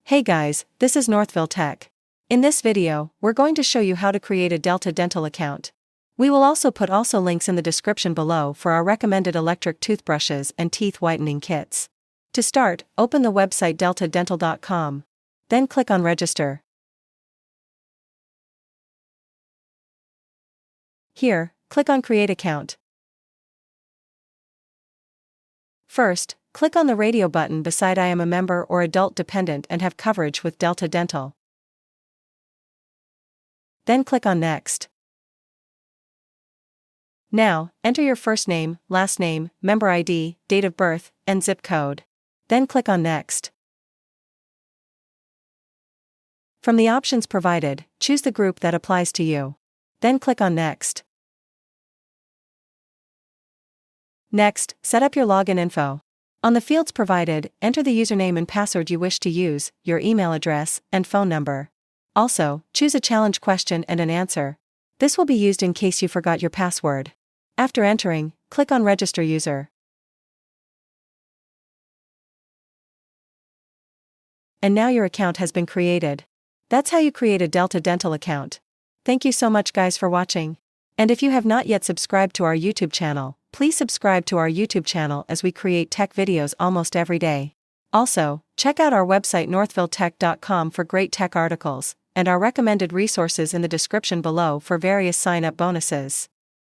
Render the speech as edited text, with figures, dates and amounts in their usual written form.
Hey guys, this is Northville Tech. In this video, we're going to show you how to create a Delta Dental account. We will also put links in the description below for our recommended electric toothbrushes and teeth whitening kits. To start, open the website deltadental.com. Then click on Register. Here, click on Create Account. First, click on the radio button beside I am a member or adult dependent and have coverage with Delta Dental. Then click on Next. Now, enter your first name, last name, member ID, date of birth, and zip code. Then click on Next. From the options provided, choose the group that applies to you. Then click on Next. Next, set up your login info. On the fields provided, enter the username and password you wish to use, your email address, and phone number. Also, choose a challenge question and an answer. This will be used in case you forgot your password. After entering, click on Register User. And now your account has been created. That's how you create a Delta Dental account. Thank you so much guys for watching. And if you have not yet subscribed to our YouTube channel, please subscribe to our YouTube channel as we create tech videos almost every day. Also, check out our website northvilletech.com for great tech articles, and our recommended resources in the description below for various sign-up bonuses.